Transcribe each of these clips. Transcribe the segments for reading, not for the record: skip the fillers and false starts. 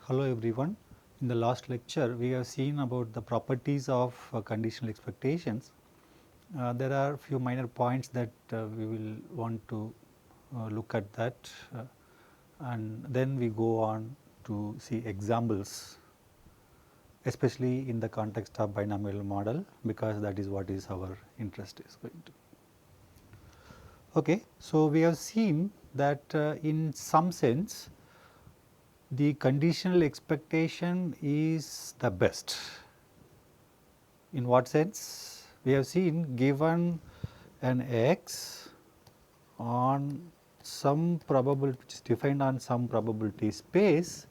Hello everyone. In the last lecture, we have seen about the properties of conditional expectations. There are few minor points that we will want to look at that and then we go on to see examples, especially in the context of binomial model, because that is what is our interest is going to. Okay, so we have seen that in some sense the conditional expectation is the best. In what sense? We have seen, given an x on some probability, which is defined on some probability space,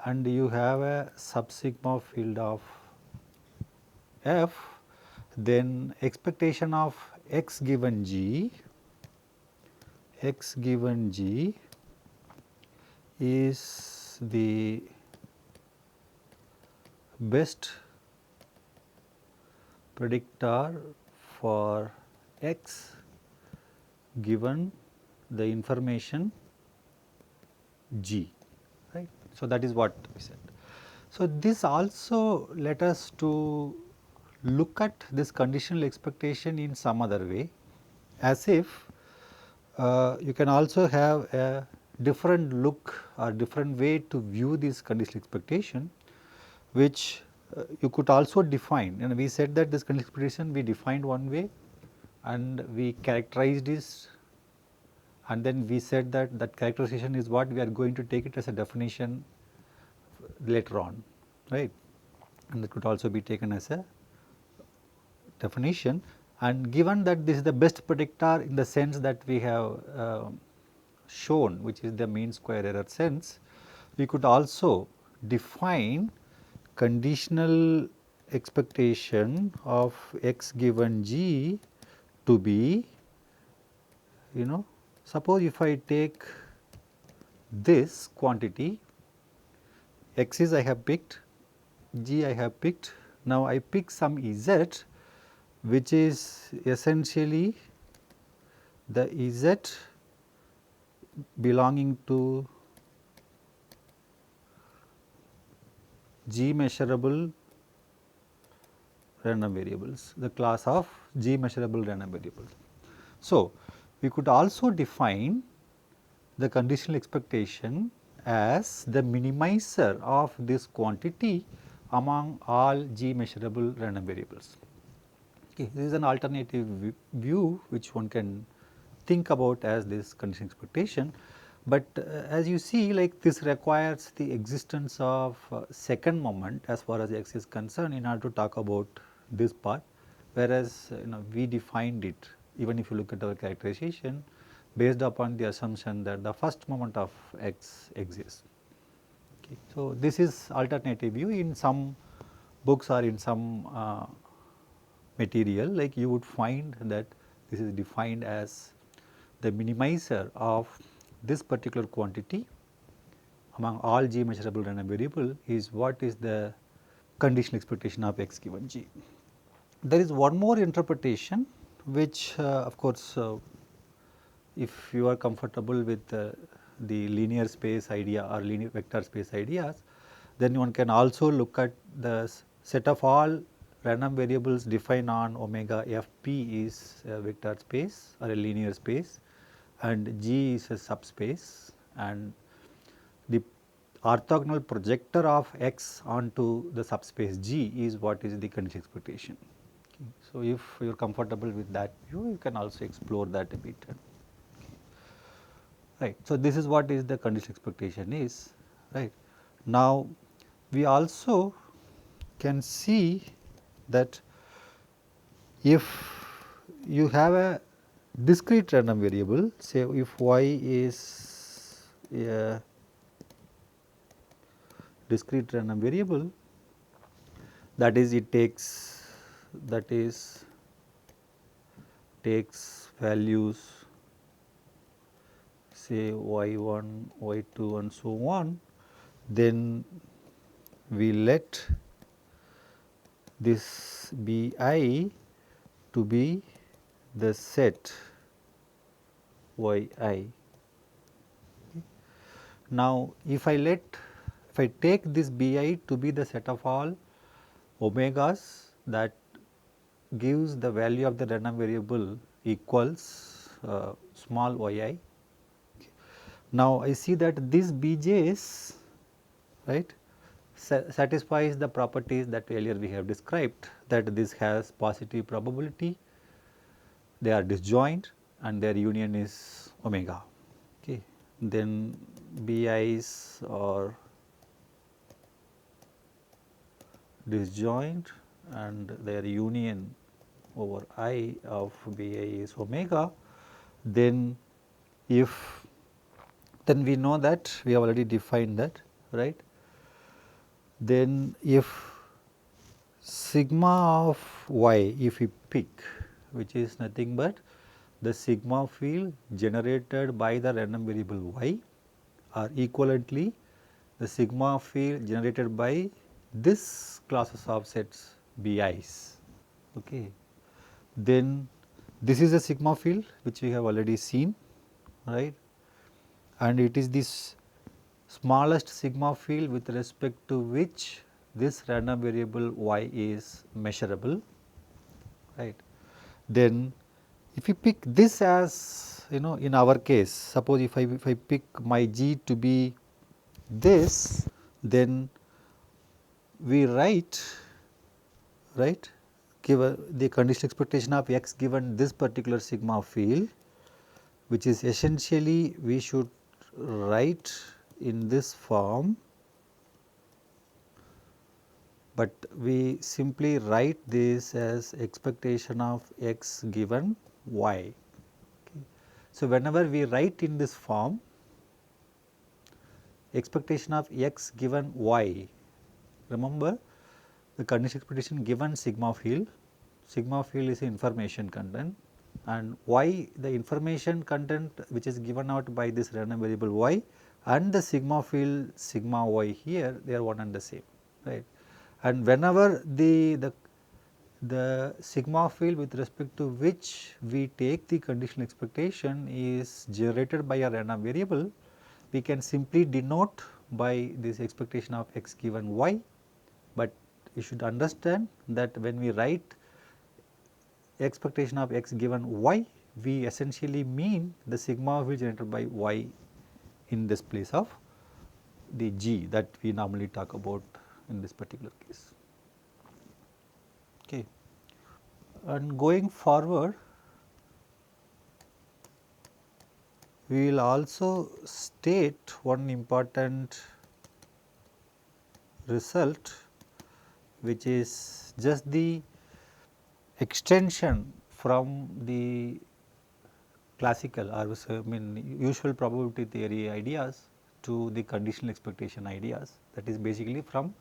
and you have a subsigma field of f, then expectation of x given g is the best predictor for x given the information g, right. So, that is what we said. So, this also let us to look at this conditional expectation in some other way, as if you can also have a different look or different way to view this conditional expectation, which you could also define. And we said that this conditional expectation we defined one way and we characterized this, and then we said that that characterization is what we are going to take it as a definition later on, right. And that could also be taken as a definition, and given that this is the best predictor in the sense that we have shown, which is the mean square error sense, we could also define conditional expectation of x given g to be, suppose if I take this quantity, x is I have picked, g I have picked. Now, I pick some z which is essentially the z belonging to g measurable random variables, the class of g measurable random variables. So, we could also define the conditional expectation as the minimizer of this quantity among all g measurable random variables. Okay, this is an alternative view which one can think about as this conditional expectation, but as you see, like this requires the existence of second moment as far as x is concerned in order to talk about this part, whereas we defined it, even if you look at our characterization, based upon the assumption that the first moment of x exists. Okay. So, this is alternative view. In some books or in some material, like you would find that this is defined as the minimizer of this particular quantity among all g measurable random variable is what is the conditional expectation of x given g. There is one more interpretation which of course, if you are comfortable with the linear space idea or linear vector space ideas, then one can also look at the set of all random variables defined on omega f p is a vector space or a linear space, and G is a subspace, and the orthogonal projector of x onto the subspace G is what is the conditional expectation. Okay. So, if you are comfortable with that view, you can also explore that a bit. Okay. Right. So, this is what is the conditional expectation is, right. Now, we also can see that if you have a discrete random variable, say if y is a discrete random variable, that is it takes values say y1, y2 and so on, then we let this b I to be the set y I. Now, if I if I take this bi to be the set of all omegas, that gives the value of the random variable equals small yi. Now, I see that these bj's, right, satisfies the properties that earlier we have described, that this has positive probability, they are disjoint and their union is omega. Okay. Then bi's are disjoint and their union over I of bi is omega. Then if, then we know that we have already defined that, right. Then if sigma of y, if we pick, which is nothing but the sigma field generated by the random variable y, or equivalently the sigma field generated by this classes of sets bi's. Okay. Then this is a sigma field which we have already seen, right, and it is this smallest sigma field with respect to which this random variable y is measurable, right. Then if you pick this as, in our case, suppose if I pick my g to be this, then we write, right, given the conditional expectation of x given this particular sigma field, which is essentially we should write in this form, but we simply write this as expectation of x given y. Okay. So, whenever we write in this form expectation of x given y, remember the conditional expectation given sigma field is information content, and y, the information content which is given out by this random variable y, and the sigma field sigma y here, they are one and the same, right. And whenever the sigma field with respect to which we take the conditional expectation is generated by a random variable, we can simply denote by this expectation of x given y, but you should understand that when we write expectation of x given y, we essentially mean the sigma field generated by y in this place of the g that we normally talk about in this particular case. Okay. And going forward, we will also state one important result, which is just the extension from the classical or usual probability theory ideas to the conditional expectation ideas, that is basically from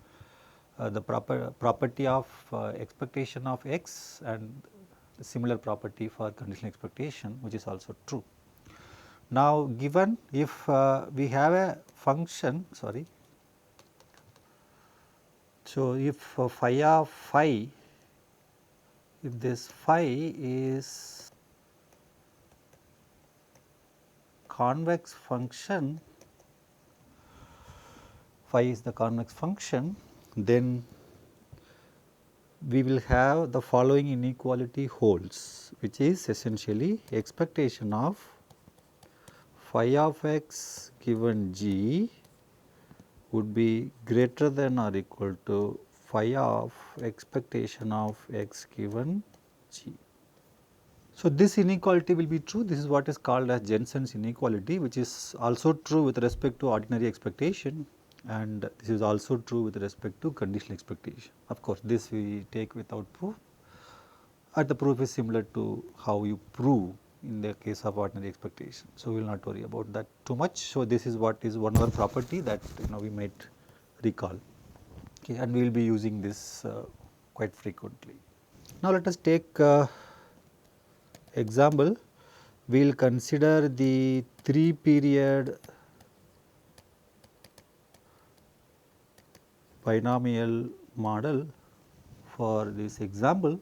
the property of expectation of x and similar property for conditional expectation, which is also true. Now, given if we have a function, so if phi of phi, if this phi is convex function, phi is the convex function, then we will have the following inequality holds, which is essentially expectation of phi of x given g would be greater than or equal to phi of expectation of x given g. So, this inequality will be true. This is what is called as Jensen's inequality, which is also true with respect to ordinary expectation, and this is also true with respect to conditional expectation. Of course, this we take without proof, and the proof is similar to how you prove in the case of ordinary expectation. So, we will not worry about that too much. So, this is what is one other property that we might recall, okay, and we will be using this quite frequently. Now, let us take example. We will consider the 3-period binomial model for this example.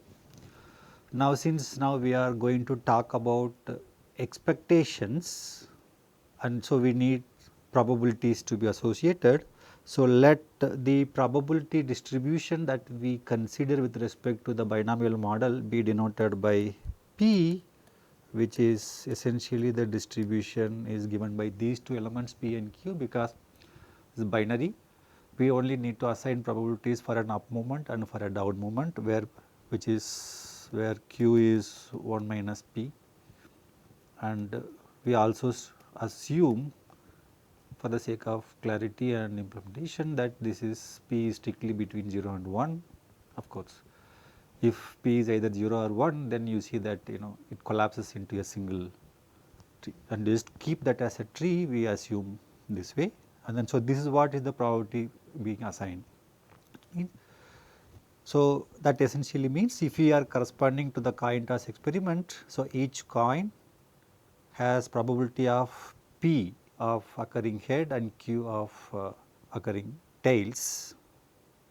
Now, since now we are going to talk about expectations, and so we need probabilities to be associated. So, let the probability distribution that we consider with respect to the binomial model be denoted by P, which is essentially the distribution is given by these two elements P and Q, because it is binary. We only need to assign probabilities for an up movement and for a down movement, which is where Q is 1 minus P, and we also assume, for the sake of clarity and implementation, that this is P is strictly between 0 and 1. Of course, if P is either 0 or 1, then you see that it collapses into a single tree, and just keep that as a tree, we assume this way, and then so this is what is the probability being assigned. So, that essentially means if we are corresponding to the coin toss experiment, so each coin has probability of P of occurring head and Q of occurring tails,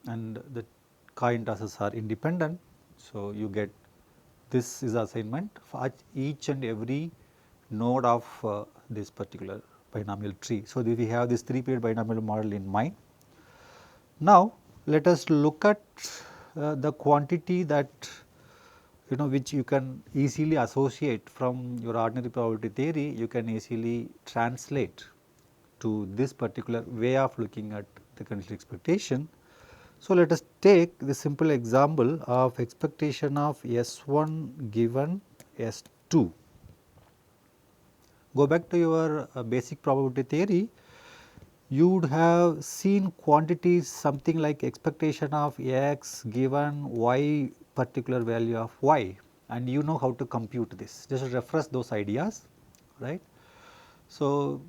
and the coin tosses are independent. So, you get this is assignment for each and every node of this particular binomial tree. So, we have this 3-period binomial model in mind. Now, let us look at the quantity that which you can easily associate from your ordinary probability theory, you can easily translate to this particular way of looking at the conditional expectation. So, let us take the simple example of expectation of S1 given S2. Go back to your basic probability theory, you would have seen quantities something like expectation of x given y particular value of y, and you know how to compute this, just refresh those ideas, right. So,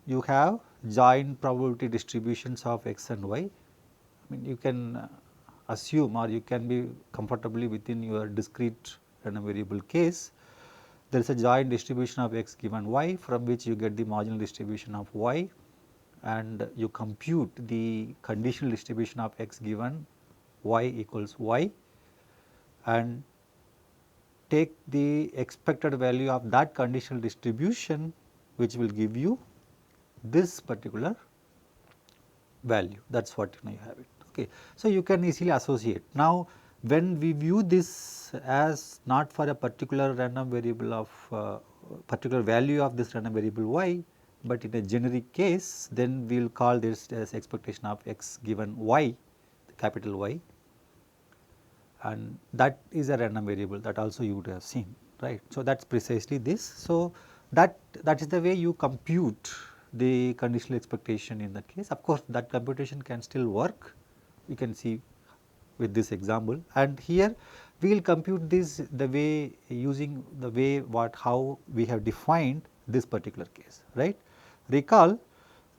you have joint probability distributions of x and y. I mean, you can assume, or you can be comfortably within your discrete random variable case, there is a joint distribution of x given y, from which you get the marginal distribution of y, and you compute the conditional distribution of x given y equals y, and take the expected value of that conditional distribution, which will give you this particular value. That is what you have it. Okay. So, you can easily associate. Now, when we view this as not for a particular random variable of particular value of this random variable y, but in a generic case, then we will call this as expectation of x given y, capital Y, and that is a random variable that also you would have seen, right. So, that is precisely this. So, that is the way you compute the conditional expectation in that case. Of course, that computation can still work, you can see with this example, and here we will compute this the way using the way how we have defined this particular case, right. Recall,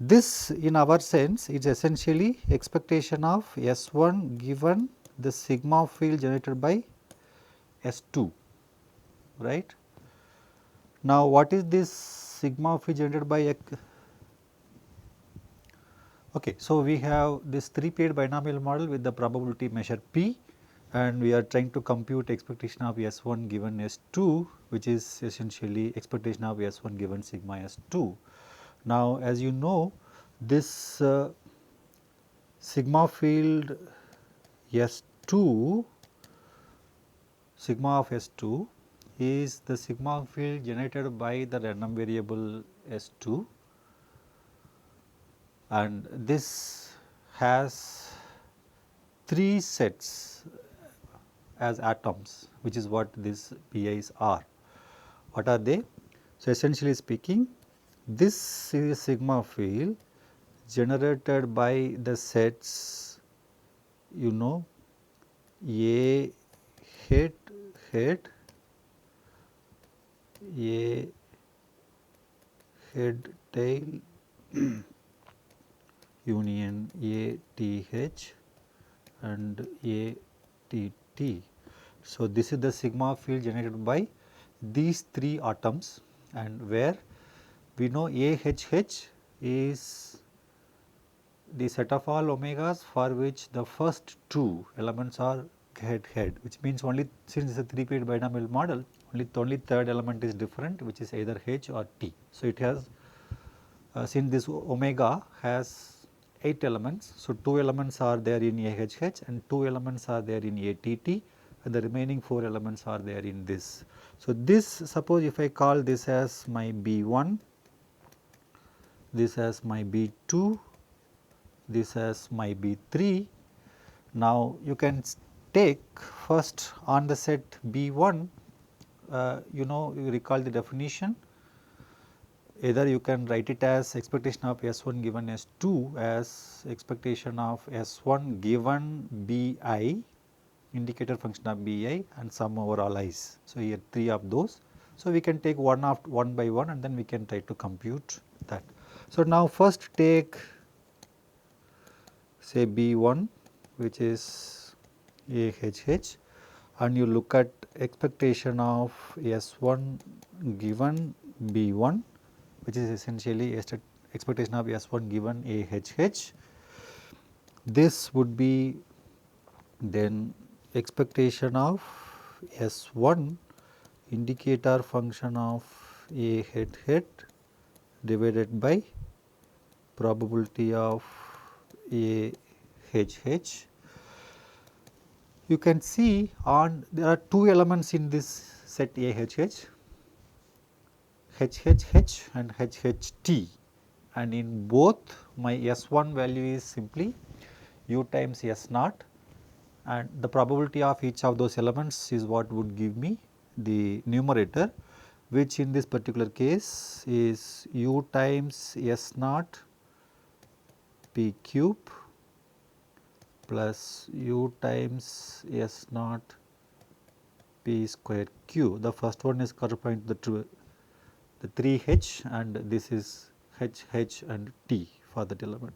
this in our sense is essentially expectation of S1 given the sigma field generated by S2, right. Now, what is this sigma field generated by Okay, so we have this 3-period binomial model with the probability measure P, and we are trying to compute expectation of S1 given S2, which is essentially expectation of S1 given sigma S2. Now, as you know, this sigma field S2, sigma of S2 is the sigma field generated by the random variable S2, and this has 3 sets as atoms, which is what these PIs are. What are they? So, essentially speaking, this is a sigma field generated by the sets A head head, A head tail union A T H and A T T. So, this is the sigma field generated by these 3 atoms, and where we know A H H is the set of all omegas for which the first 2 elements are head head, which means only since it is a 3-period binomial model, only third element is different, which is either H or T. So, it has since this omega has 8 elements. So, 2 elements are there in AHH and 2 elements are there in ATT and the remaining 4 elements are there in this. So, this suppose if I call this as my B1, this as my B2, this as my B3. Now, you can take first on the set B1, you recall the definition. Either you can write it as expectation of S1 given S2 as expectation of S1 given Bi, indicator function of Bi and sum over all i's. So, here 3 of those. So, we can take one by one and then we can try to compute that. So, now first take say B1 which is AHH and you look at expectation of S1 given B1 which is essentially expectation of S1 given AHH. This would be then expectation of S1 indicator function of AHH divided by probability of AHH. You can see there are 2 elements in this set AHH, HHH and HHT, and in both my S1 value is simply U times S naught and the probability of each of those elements is what would give me the numerator, which in this particular case is U times S naught P cube plus U times S naught P square Q. The first one is corresponding to the 3H and this is HH and T for that element,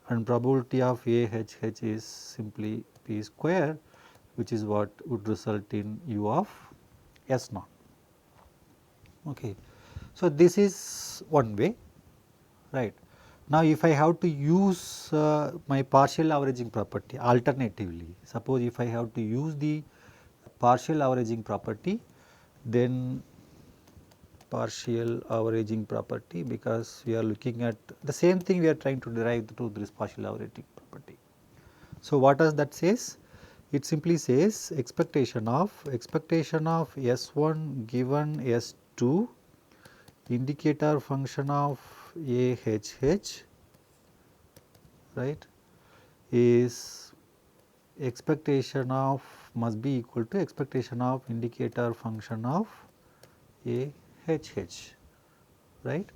and probability of AHH is simply P square, which is what would result in U of S naught. Okay. So, this is one way, right. Now, if I have to use my partial averaging property alternatively, suppose if I have to use the partial averaging property, then partial averaging property, because we are looking at the same thing we are trying to derive through this partial averaging property. So, what does that says? It simply says expectation of S1 given S2 indicator function of AHH, right, is expectation of must be equal to expectation of indicator function of AHH, right.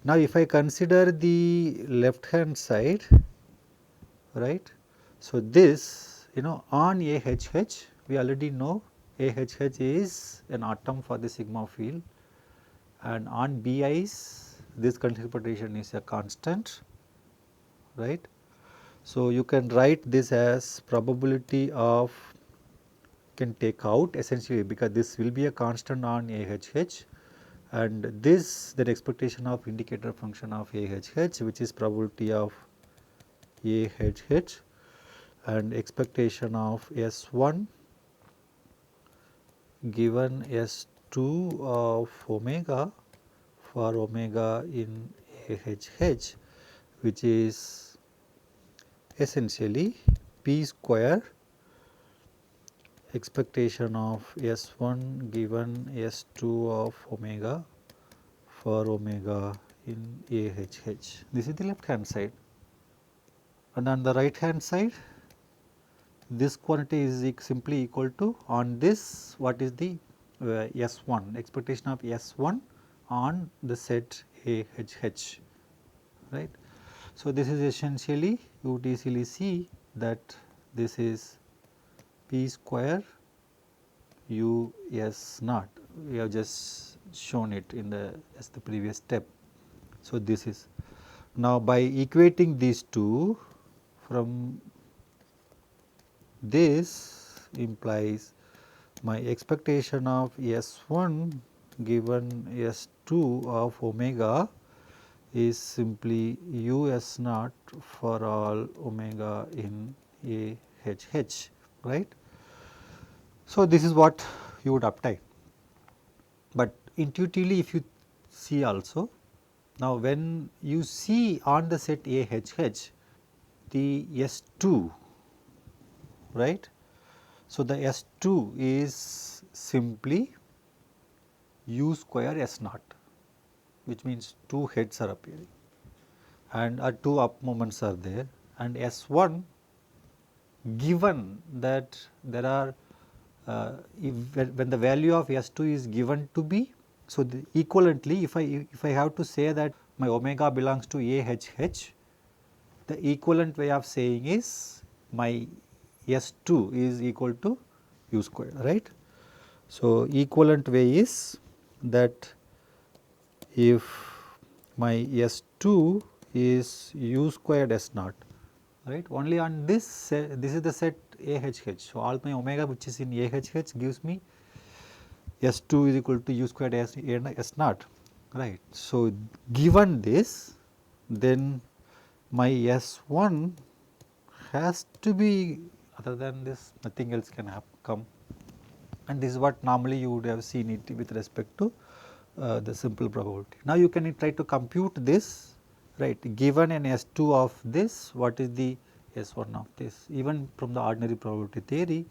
Now, if I consider the left hand side, right. So, this on AHH we already know AHH is an atom for the sigma field, and on BIs this interpretation is a constant, right. So, you can write this as probability of, can take out essentially because this will be a constant on AHH, and this the expectation of indicator function of AHH, which is probability of AHH, and expectation of S1 given S2 of omega for omega in AHH, which is essentially P square expectation of S1 given S2 of omega for omega in AHH. This is the left hand side, and on the right hand side this quantity is simply equal to, on this what is the S1 expectation of S1 on the set AHH, right. So, this is essentially you would easily see that this is P square U S naught, we have just shown it in the as the previous step. So, this is now by equating these two, from this implies my expectation of S1 given S2 of omega is simply U S naught for all omega in AHH, right. So, this is what you would obtain, but intuitively if you see also, now when you see on the set AHH the S2, right. So, the S2 is simply U square S naught, which means 2 heads are appearing and 2 up moments are there, and S1, given that there are when the value of S2 is given to be, so equivalently if I have to say that my omega belongs to AHH, the equivalent way of saying is my S2 is equal to U square, right. So, equivalent way is that if my S2 is U squared S naught, right, only on this set, this is the set AHH. So, all my omega which is in AHH gives me S2 is equal to U squared S naught, right. So, given this, then my S1 has to be, other than this nothing else can come, and this is what normally you would have seen it with respect to the simple probability. Now, you can try to compute this, right, given an S2 of this, what is the S1 of this, even from the ordinary probability theory,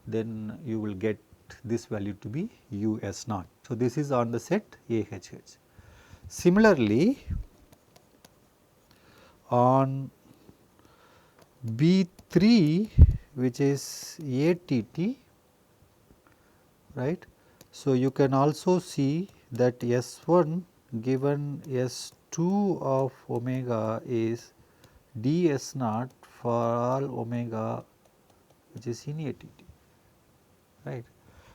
then you will get this value to be U S naught. So, this is on the set AHH. Similarly, on B3, which is ATT, right. So, you can also see that S1 given S2 of omega is ds naught for all omega which is in ATT, right.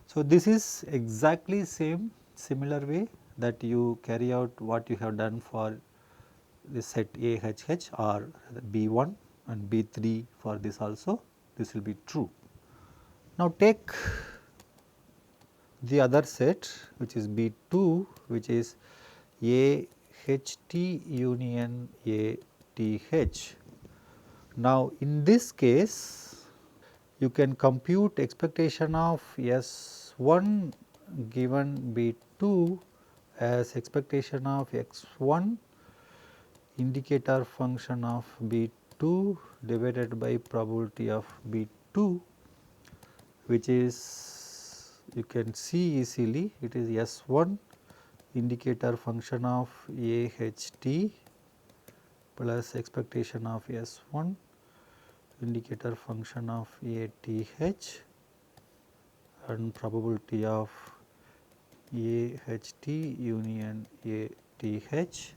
So, this is exactly same similar way that you carry out what you have done for the set AHH or B1 and B3 for this also, this will be true. Now, take the other set which is B2, which is AHT union ATH. Now, in this case you can compute expectation of S1 given B2 as expectation of x1 indicator function of B2 divided by probability of B2, which is you can see easily it is S1 indicator function of AHT plus expectation of S1 indicator function of ATH and probability of AHT union ATH.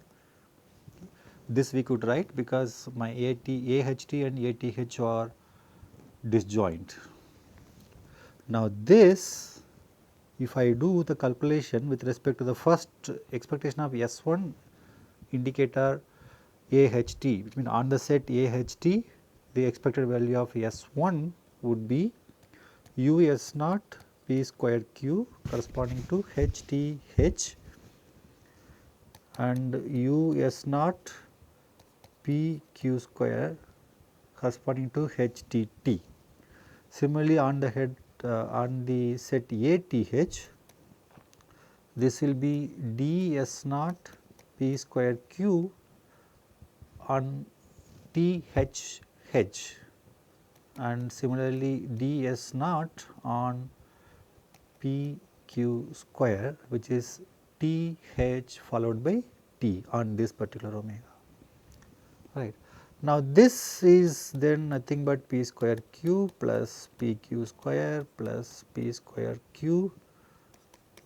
This we could write because my AHT and ATH are disjoint. Now, this if I do the calculation with respect to the first expectation of S1 indicator AHT, which means on the set AHT, the expected value of S1 would be US naught P square Q corresponding to HTH and US naught P Q square corresponding to HTT. Similarly, on the head on the set ATH, this will be ds naught P square Q on THH and similarly ds naught on PQ square, which is TH followed by T on this particular omega, right. Now, this is then nothing but P square Q plus PQ square plus P square Q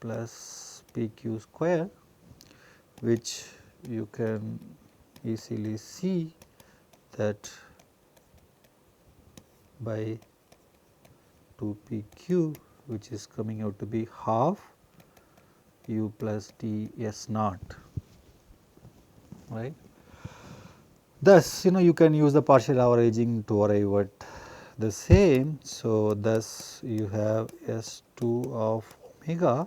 plus PQ square, which you can easily see that by 2 PQ, which is coming out to be half U plus D S naught, right. Thus, you can use the partial averaging to arrive at the same. So, thus you have S2 of omega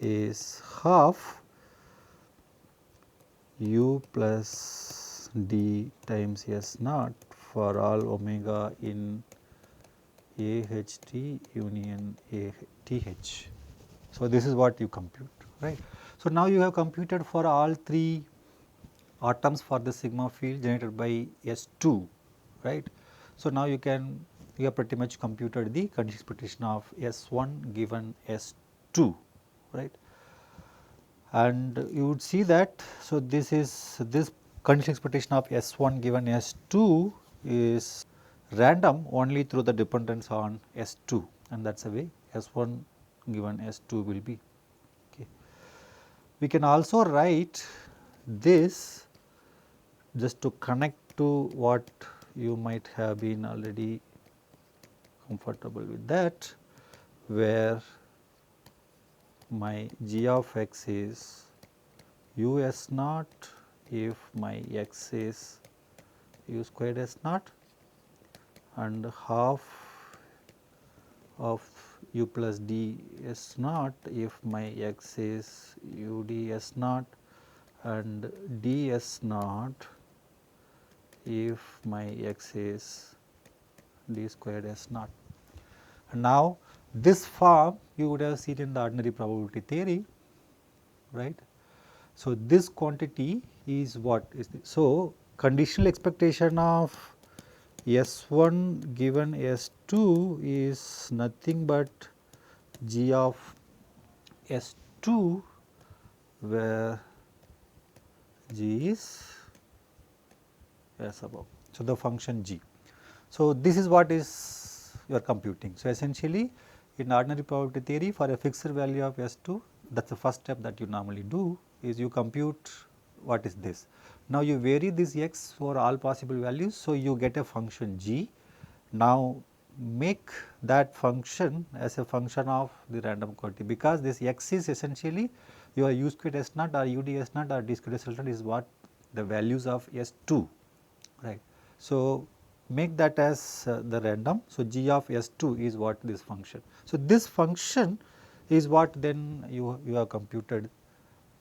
is half U plus D times S naught for all omega in AHT union ATH. So, this is what you compute, right. So, now you have computed for all three atoms for the sigma field generated by S2, right. So, now you have pretty much computed the conditional expectation of S1 given S2, right. And you would see that, so this conditional expectation of S1 given S2 is random only through the dependence on S2, and that is the way S1 given S2 will be. Okay. We can also write this just to connect to what you might have been already comfortable with that, where my g of x is u s naught if my x is u squared s naught, and half of u plus d s naught if my x is u d s naught, and d s naught if my x is d squared s naught. And now, this form you would have seen in the ordinary probability theory, right. So, this quantity is what is this? So, conditional expectation of S1 given S2 is nothing but g of S2, where g is as above. So, the function g. So, this is what is you are computing. So, essentially in ordinary probability theory, for a fixed value of S2, that is the first step that you normally do, is you compute what is this. Now, you vary this x for all possible values. So, you get a function g. Now, make that function as a function of the random quantity, because this x is essentially your u squared s naught or u d s naught or d squared s naught is what the values of S2, right. So, make that as the random. So, g of S2 is what this function. So, this function is what then you have computed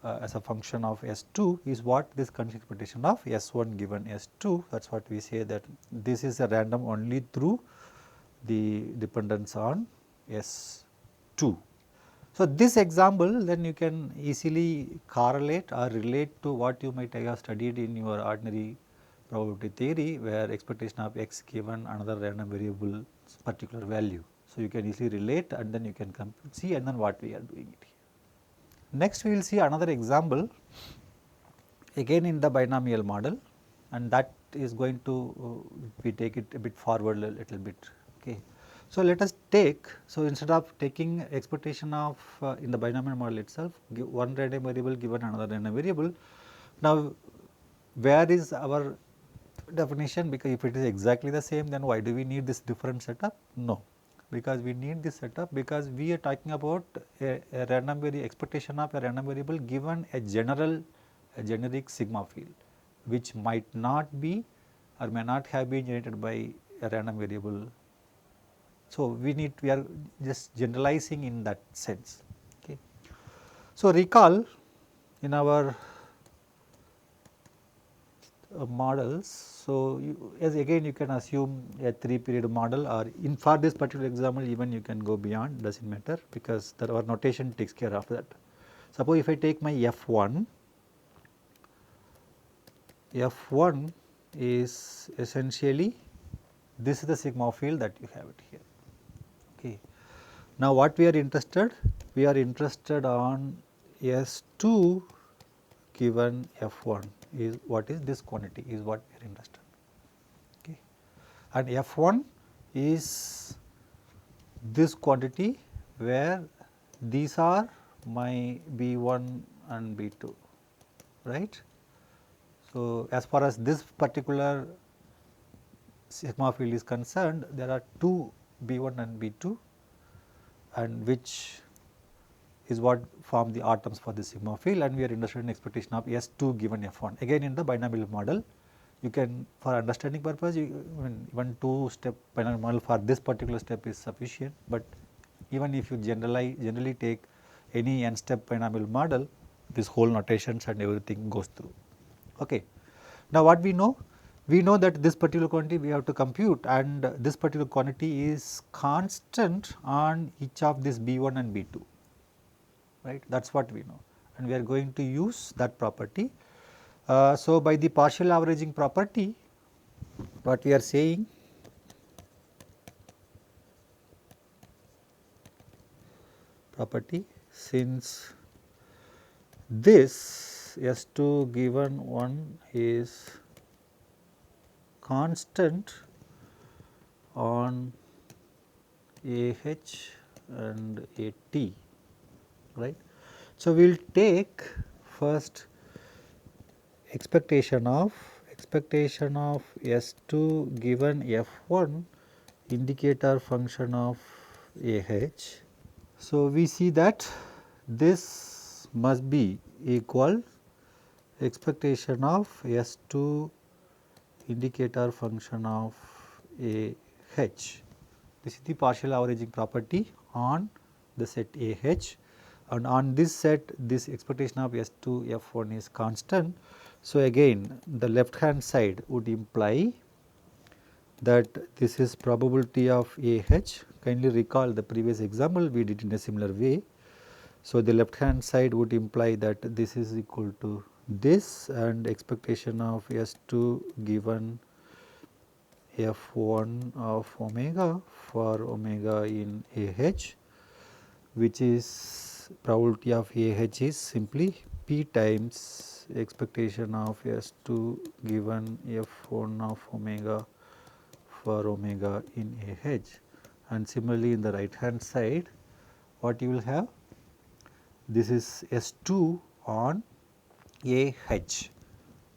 as a function of S2 is what this conditional expectation of S1 given S2, that is what we say, that this is a random only through the dependence on S2. So, this example then you can easily correlate or relate to what you might have studied in your ordinary probability theory, where expectation of x given another random variable particular value. So, you can easily relate and then you can compute, see, and then what we are doing it here. Next we will see another example again in the binomial model, and that is going to we take it a bit forward a little bit. Okay. So, let us take, so instead of taking expectation of in the binomial model itself, give one random variable given another random variable. Now, where is our definition? Because if it is exactly the same, then why do we need this different setup? No, because we need this setup because we are talking about a random expectation of a random variable given a generic sigma field, which might not be or may not have been generated by a random variable. So, we are just generalizing in that sense. Okay. So, recall in our models. So, as again you can assume a 3-period model, or in for this particular example even you can go beyond, does not matter, because our notation takes care of that. Suppose if I take my F1, F1 is essentially this is the sigma field that you have it here. Okay. Now, what we are interested? We are interested on S2 given F1 is what is this quantity is what we are interested. Okay. And F1 is this quantity where these are my B1 and B2, right. So, as far as this particular sigma field is concerned, there are two B1 and B2, and which is what form the atoms for the sigma field, and we are interested in expectation of S2 given F1. Again in the binomial model, you can, for understanding purpose, even 2-step binomial model for this particular step is sufficient, but even if you generally take any n-step binomial model, this whole notations and everything goes through. Okay. Now, what we know? We know that this particular quantity we have to compute, and this particular quantity is constant on each of this B1 and B2, right. That is what we know, and we are going to use that property. So, by the partial averaging property, what we are saying, property, since this S2 given one is constant on AH and AT, right. So, we will take first expectation of S2 given F1 indicator function of AH. So, we see that this must be equal expectation of S2 indicator function of AH. This is the partial averaging property on the set AH, and on this set this expectation of S2 F1 is constant. So, again the left hand side would imply that this is probability of AH. Kindly recall the previous example we did in a similar way. So, the left hand side would imply that this is equal to this, and expectation of S2 given F1 of omega for omega in AH, which is probability of AH is simply P times expectation of S2 given F1 of omega for omega in AH. And similarly, in the right hand side, what you will have? This is S2 on AH,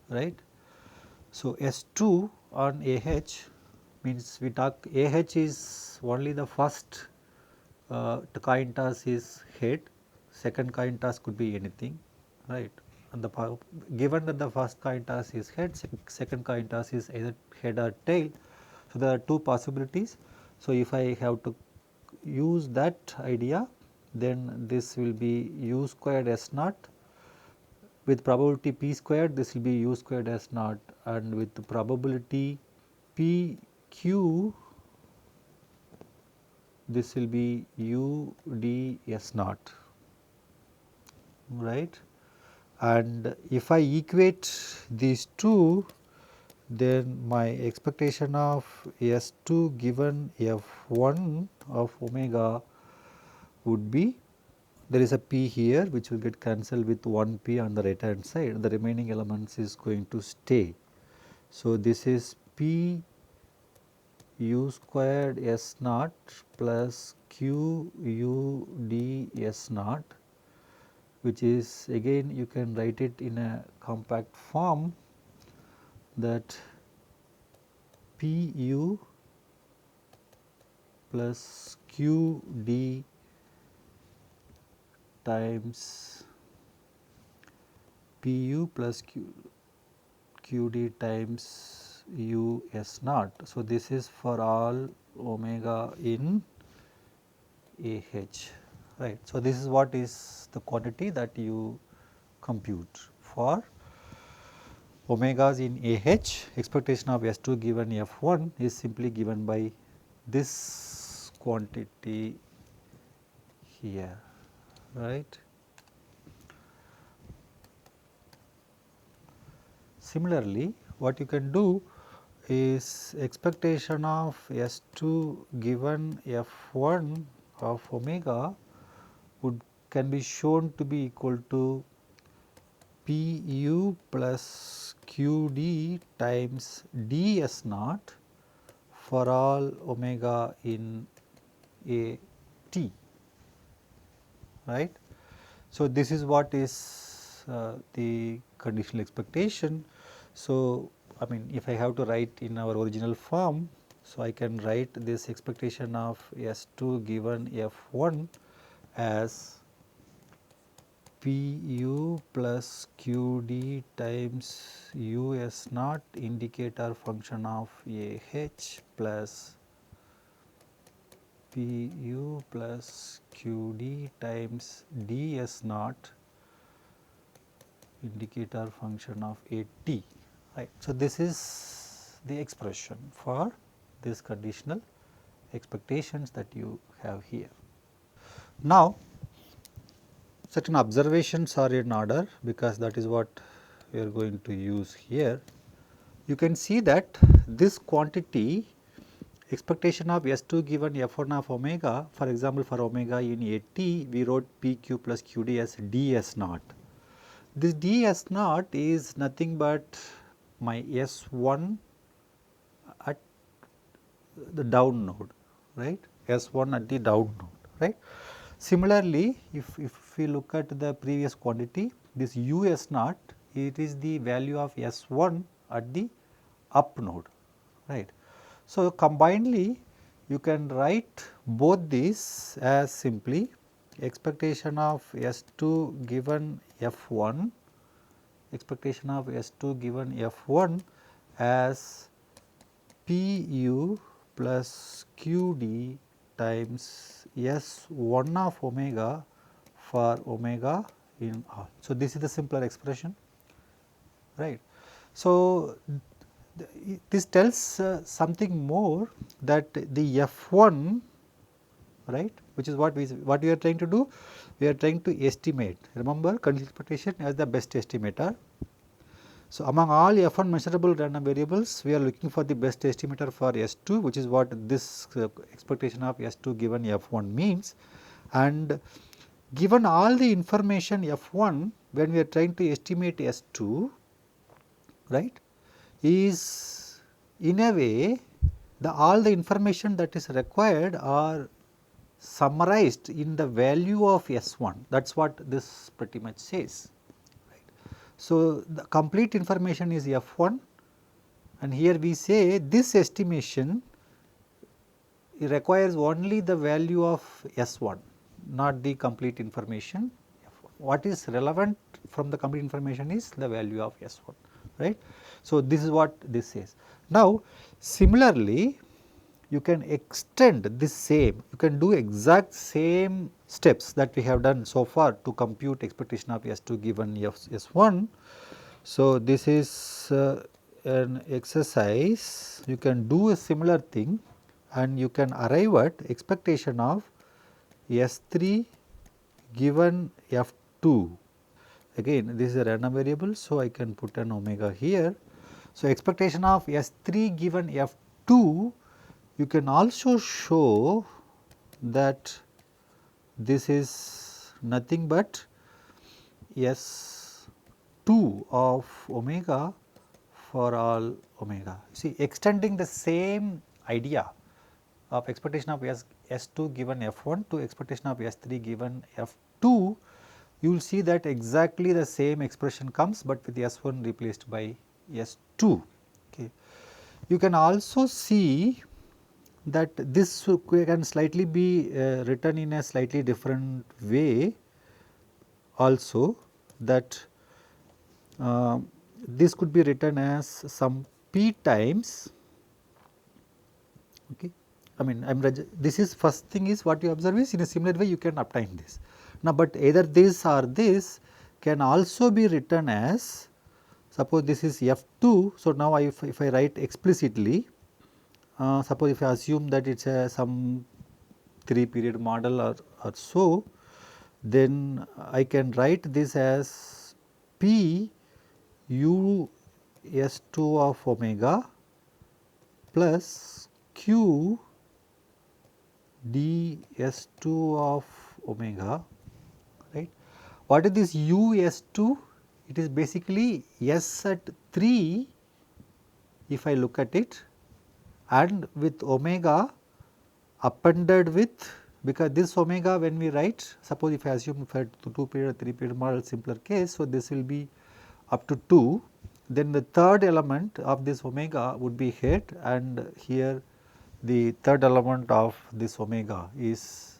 right. So, S2 on AH means we talk AH is only the first the coin toss is head, second coin toss could be anything, right. And given that the first coin toss is head, second coin toss is either head or tail. So, there are two possibilities. So, if I have to use that idea, then this will be u squared s naught with probability p squared, this will be u squared s naught, and with the probability p q, this will be u d s naught, right. And if I equate these two, then my expectation of S2 given F1 of omega would be, there is a p here which will get cancelled with 1 p on the right hand side, the remaining elements is going to stay. So, this is p u squared s naught plus q u d s naught, which is again you can write it in a compact form that P u plus q d times P u plus q d times u s naught. So, this is for all omega in AH, right. So, this is what is the quantity that you compute for omegas in AH. Expectation of S2 given F1 is simply given by this quantity here, right. Similarly, what you can do is expectation of S2 given F1 of omega can be shown to be equal to P u plus q d times d s naught for all omega in A t, right. So, this is what is the conditional expectation. So, I mean if I have to write in our original form, so I can write this expectation of S2 given F1 as P u plus q d times u s naught indicator function of AH plus P u plus q d times d s naught indicator function of A t, right. So, this is the expression for this conditional expectations that you have here. Now, certain observations are in order because that is what we are going to use here. you can see that this quantity expectation of S2 given F1 of omega, for example, for omega in AT we wrote PQ plus QD as ds naught. This ds naught is nothing but my S1 at the down node, right, S1 at the down node, right. Similarly, if we look at the previous quantity, this US naught, it is the value of S1 at the up node, right. So, combinedly you can write both these as simply expectation of S2 given F1, expectation of S2 given F1 as Pu plus Qd times S1 of omega for omega in R. So, this is the simpler expression, right. So, this tells something more, that the F1, right, which is what we are trying to do, we are trying to estimate, remember conditional expectation as the best estimator. So, among all F1 measurable random variables, we are looking for the best estimator for S2, which is what this expectation of S2 given F1 means. And given all the information F1, when we are trying to estimate S2, right, is in a way all the information that is required are summarized in the value of S1, that is what this pretty much says. So, the complete information is F1, and here we say this estimation requires only the value of S1, not the complete information F1. What is relevant from the complete information is the value of S1, right. So, this is what this says. Now, similarly, you can extend this same, you can do exact same steps that we have done so far to compute expectation of S2 given S1. So, this is an exercise, you can do a similar thing and you can arrive at expectation of S3 given F2. Again, this is a random variable, so I can put an omega here. So, expectation of S3 given F2, you can also show that this is nothing but S2 of omega for all omega. See, extending the same idea of expectation of S2 given F1 to expectation of S3 given F2, you will see that exactly the same expression comes, but with S1 replaced by S2. Okay. You can also see that this can slightly be written in a slightly different way also, that this could be written as some p times, okay. I mean this is first thing is what you observe is in a similar way you can obtain this. Now, but either this or this can also be written as, suppose this is F2. So, now if I write explicitly, suppose if I assume that it is a some 3 period model or so, then I can write this as P u S2 of omega plus Q d S2 of omega, right. What is this u S2? It is basically S at 3 if I look at it, and with omega appended with, because this omega when we write, suppose if I assume for 2 period 3 period model simpler case. So, this will be up to 2, then the third element of this omega would be head, and here the third element of this omega is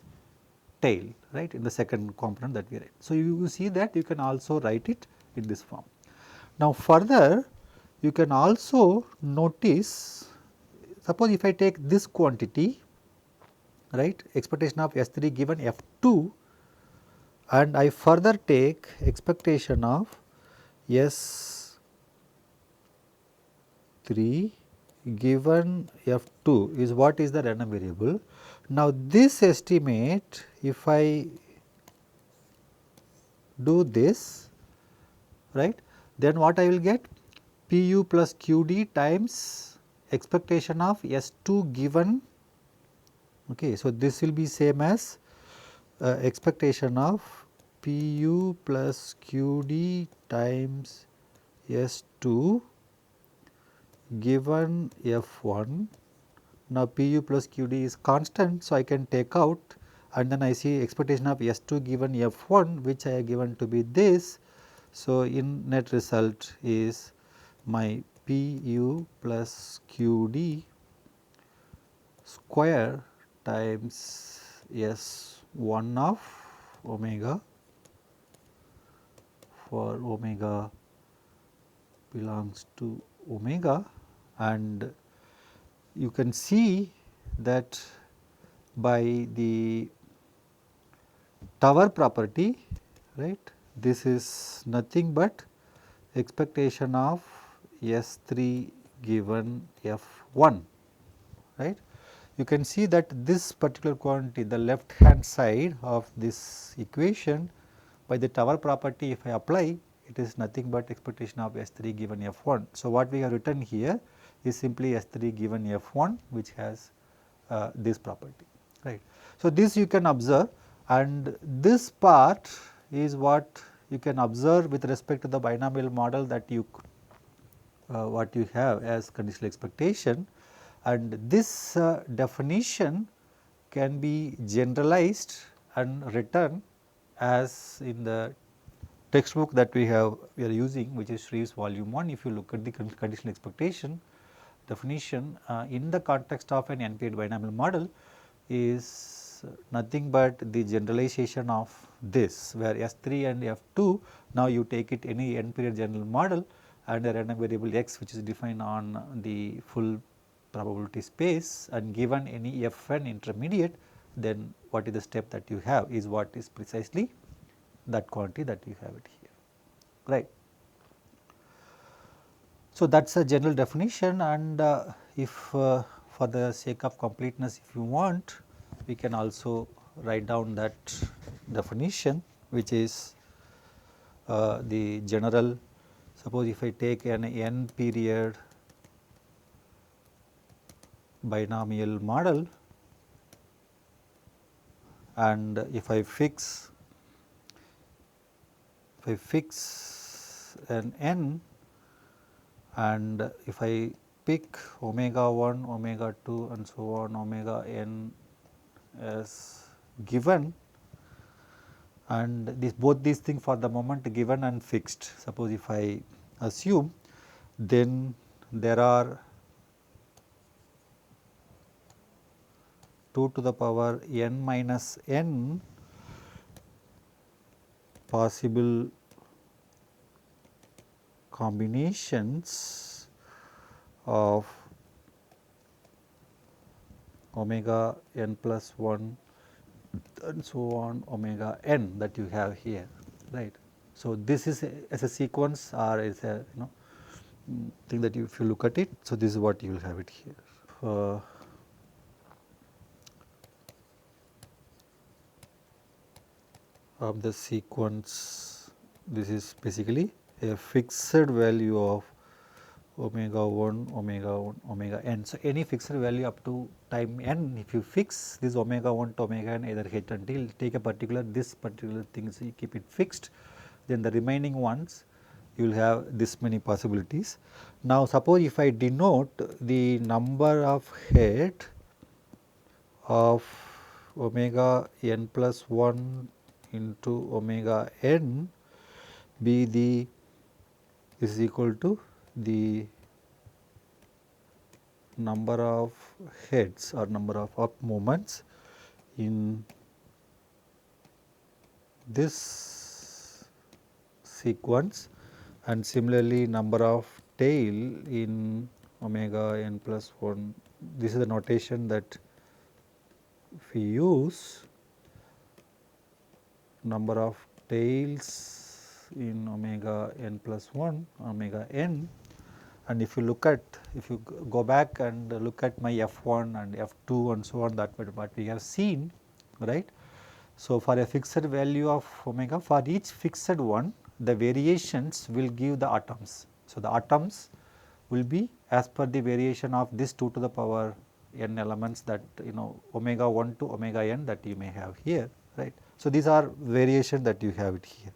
tail, right, in the second component that we write. So, you see that you can also write it in this form. Now, further you can also notice, suppose if I take this quantity, right, expectation of S3 given F2, and I further take expectation of S3 given F2 is what is the random variable. Now, this estimate, if I do this, right, then what I will get? Pu plus Qd times expectation of S2 given. Okay, so this will be same as expectation of Pu plus Qd times S2 given F1. Now, Pu plus Qd is constant, so I can take out, and then I see expectation of S2 given F1, which I have given to be this. So, in net result is my Pu plus Qd square times S1 of omega for omega belongs to omega, and you can see that by the tower property, right, this is nothing but expectation of S3 given F1, right. You can see that this particular quantity, the left hand side of this equation, by the tower property if I apply, it is nothing but expectation of S3 given F1. So, what we have written here is simply S3 given F1, which has this property, right. So, this you can observe, and this part is what you can observe with respect to the binomial model that you what you have as conditional expectation, and this definition can be generalized and written as in the textbook that we are using, which is Shreve's volume 1. If you look at the conditional expectation definition in the context of an n-period binomial model is nothing but the generalization of this, where S3 and F2, now you take it any n-period general model and a random variable x, which is defined on the full probability space, and given any Fn intermediate, then what is the step that you have is what is precisely that quantity that you have it here, right. So, that is a general definition, and if for the sake of completeness, if you want, we can also write down that definition, which is the general. Suppose if I take an n period binomial model, and if I fix an n, and if I pick omega 1, omega 2 and so on omega n as given, and both these things for the moment given and fixed. Suppose if I assume, then there are 2 to the power n minus n possible combinations of omega n plus 1 and so on omega n that you have here, right. So, this is as a sequence or as a thing that if you look at it. So, this is what you will have it here. Of the sequence, this is basically a fixed value of omega 1, omega 1, omega n. So, any fixed value up to time n, if you fix this omega 1 to omega n either h until take a particular this particular thing, so you keep it fixed, then the remaining ones you will have this many possibilities. Now, suppose if I denote the number of head of omega n plus 1 into omega n be the is equal to the number of heads or number of up moments in this sequence, and similarly number of tail in omega n plus 1. This is the notation that we use, number of tails in omega n plus 1 omega n. And if you look at, if you go back and look at my F1 and F2 and so on, that what we have seen, right. So, for a fixed value of omega, for each fixed one, the variations will give the atoms. So, the atoms will be as per the variation of this 2 to the power n elements that omega 1 to omega n that you may have here, right. So, these are variation that you have it here.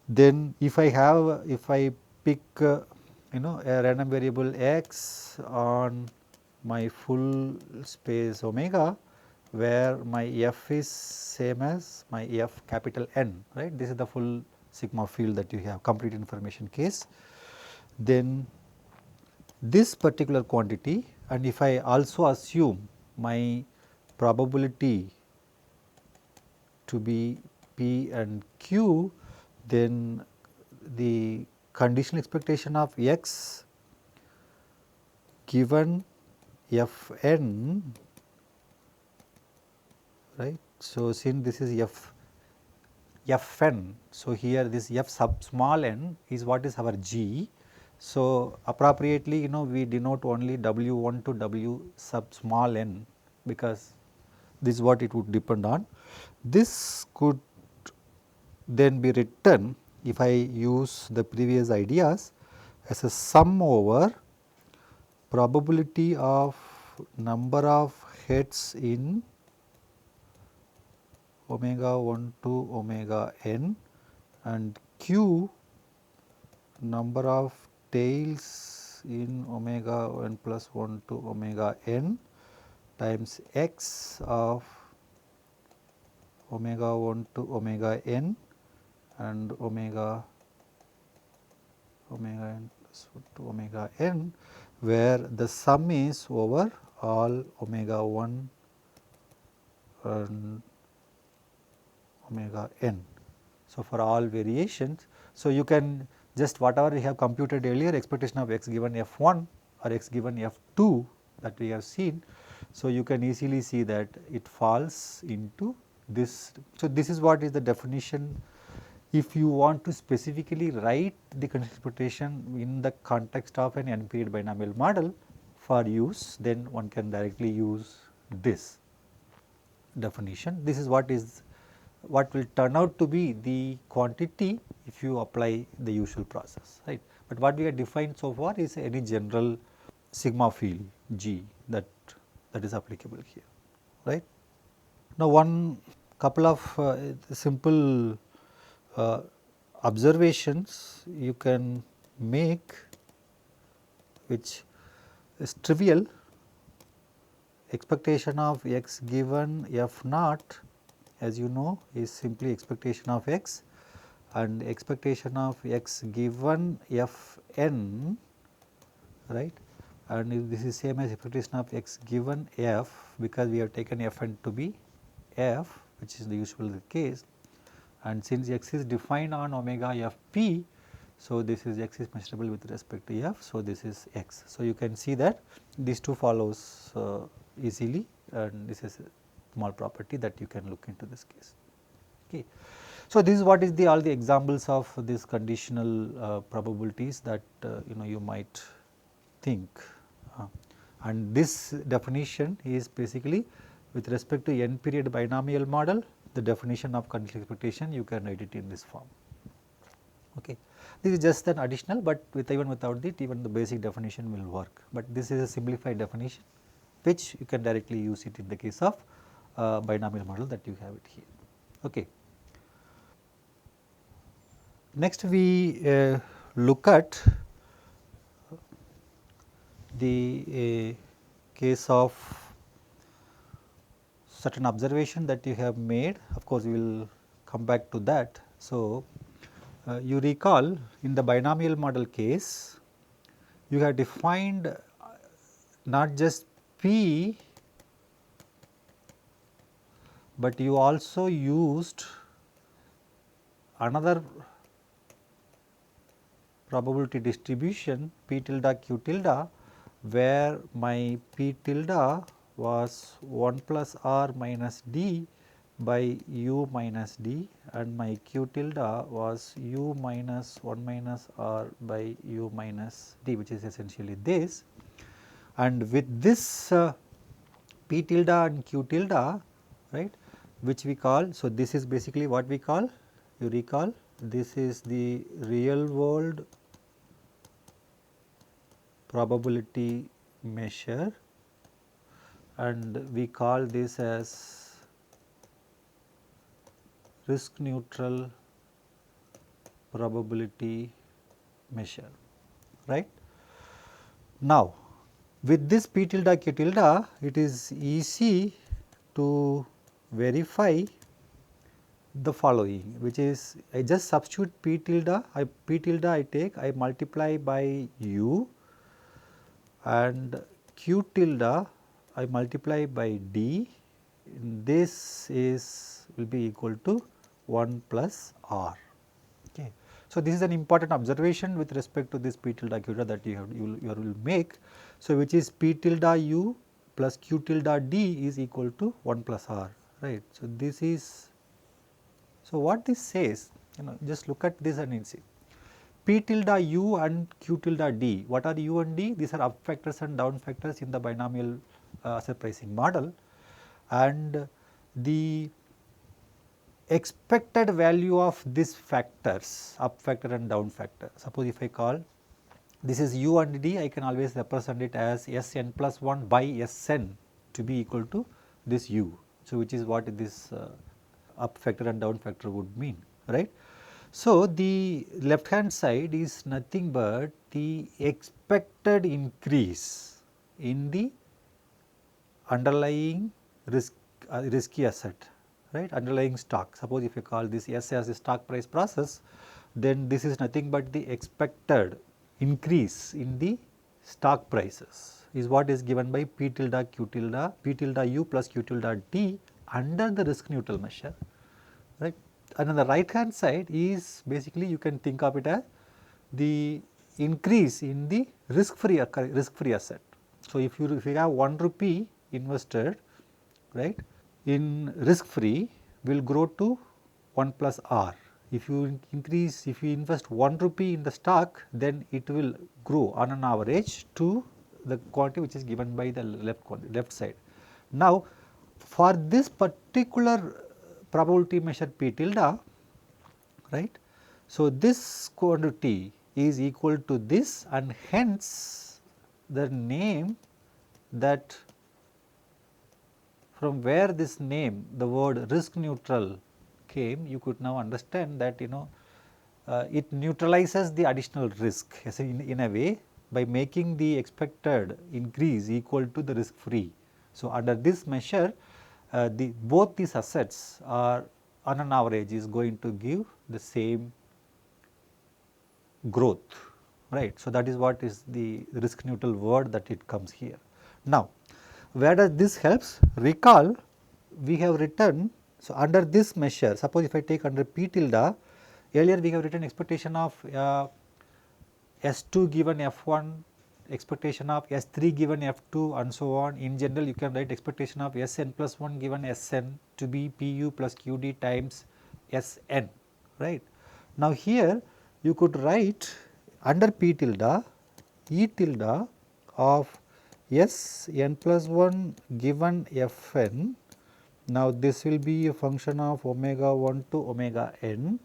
Then if I pick a random variable x on my full space omega, where my f is same as my f capital N, right. This is the full sigma field that you have, complete information case. Then this particular quantity, and if I also assume my probability to be p and q, then the conditional expectation of x given f n, right. So, since this is f n, so here this f sub small n is what is our g. So, appropriately we denote only w 1 to w sub small n, because this is what it would depend on. This could then be written, if I use the previous ideas, as a sum over probability of number of heads in omega 1 to omega n and q number of tails in omega n plus 1 to omega n times x of omega 1 to omega n and omega n plus 1 to omega n, where the sum is over all omega 1 and omega n. So, for all variations, so you can just whatever we have computed earlier, expectation of x given f 1 or x given f 2 that we have seen. So, you can easily see that it falls into this. So, this is what is the definition. If you want to specifically write the conditional expectation in the context of an n period binomial model for use, then one can directly use this definition. This is what will turn out to be the quantity if you apply the usual process, right. But what we have defined so far is any general sigma field G that is applicable here, right. Now, one couple of simple observations you can make, which is trivial. Expectation of x given f naught, as you know, is simply expectation of x, and expectation of x given f n, right, and if this is same as expectation of x given f, because we have taken f n to be f, which is the usual case, and since x is defined on omega f p, so this is x is measurable with respect to f, so this is x. So, you can see that these two follows easily, and this is a small property that you can look into this case. Okay. So, this is what is all the examples of these conditional probabilities that you might think, and this definition is basically with respect to n period binomial model. The definition of conditional expectation, you can write it in this form. Okay. This is just an additional, but even without it, even the basic definition will work, but this is a simplified definition which you can directly use it in the case of binomial model that you have it here. Okay. Next, we look at the case of certain observation that you have made. Of course, we will come back to that. So, you recall in the binomial model case, you have defined not just p, but you also used another probability distribution p tilde q tilde, where my p tilde was 1 plus r minus d by u minus d, and my q tilde was u minus 1 minus r by u minus d, which is essentially this. And with this p tilde and q tilde, right, which we call, so this is basically what we call, you recall, this is the real world probability measure, and we call this as risk neutral probability measure, right. Now, with this p tilde q tilde, it is easy to verify the following, which is I just substitute p tilde, I take, I multiply by u, and q tilde I multiply by d. This is will be equal to 1 plus r. Okay. So, this is an important observation with respect to this p tilde q tilde that you will make. So, which is p tilde u plus q tilde d is equal to 1 plus r, right. So, this is, so what this says, just look at this and see. P tilde u and q tilde d, what are u and d? These are up factors and down factors in the binomial asset pricing model, and the expected value of these factors, up factor and down factor. Suppose if I call this is u and d, I can always represent it as Sn plus 1 by Sn to be equal to this u. So, which is what this up factor and down factor would mean, right. So, the left hand side is nothing but the expected increase in the underlying risky asset, right, underlying stock. Suppose if you call this S as a stock price process, then this is nothing but the expected increase in the stock prices is what is given by p tilde q tilde, p tilde u plus q tilde d under the risk neutral measure, right. And on the right hand side is basically you can think of it as the increase in the risk free asset. So, if you have 1 rupee invested, right, in risk free will grow to 1 plus r. If you increase, if you invest 1 rupee in the stock, then it will grow on an average to the quantity which is given by the left side. Now, for this particular probability measure p tilde, right. So, this quantity is equal to this, and hence the name that from where this name, the word risk neutral came, you could now understand that it neutralizes the additional risk in a way by making the expected increase equal to the risk free. So, under this measure both these assets are on an average is going to give the same growth, right. So, that is what is the risk neutral word that it comes here. Now, where does this helps? Recall we have written, so under this measure, suppose if I take under p tilde, earlier we have written expectation of S2 given F1, expectation of S3 given F2 and so on. In general, you can write expectation of Sn plus 1 given Sn to be Pu plus Qd times Sn, right. Now, here you could write under p tilde E tilde of Sn plus 1 given Fn. Now, this will be a function of omega 1 to omega n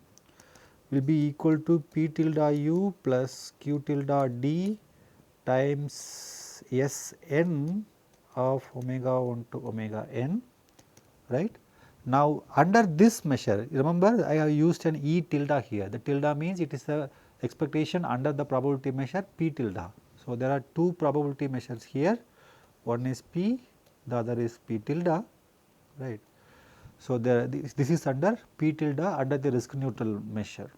will be equal to p tilde u plus q tilde d times Sn of omega 1 to omega n, right. Now, under this measure, remember I have used an E tilde here, the tilde means it is the expectation under the probability measure p tilde. So, there are two probability measures here, one is p, the other is p tilde, right. So, this is under p tilde under the risk neutral measure,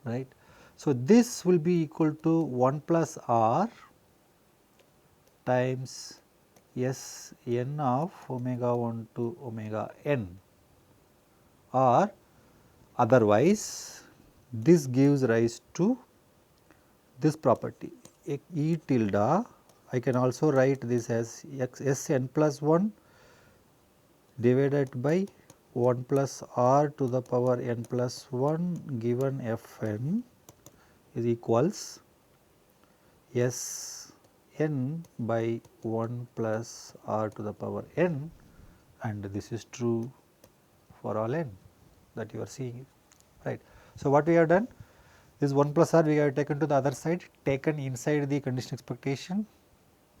right. So, this will be equal to 1 plus r times S n of omega 1 to omega n, or otherwise this gives rise to this property E tilde. I can also write this as S n plus 1 divided by 1 plus r to the power n plus 1 given f n is equals S n by 1 plus r to the power n, and this is true for all n that you are seeing, right. So, what we have done? This 1 plus r we have taken to the other side, taken inside the condition expectation,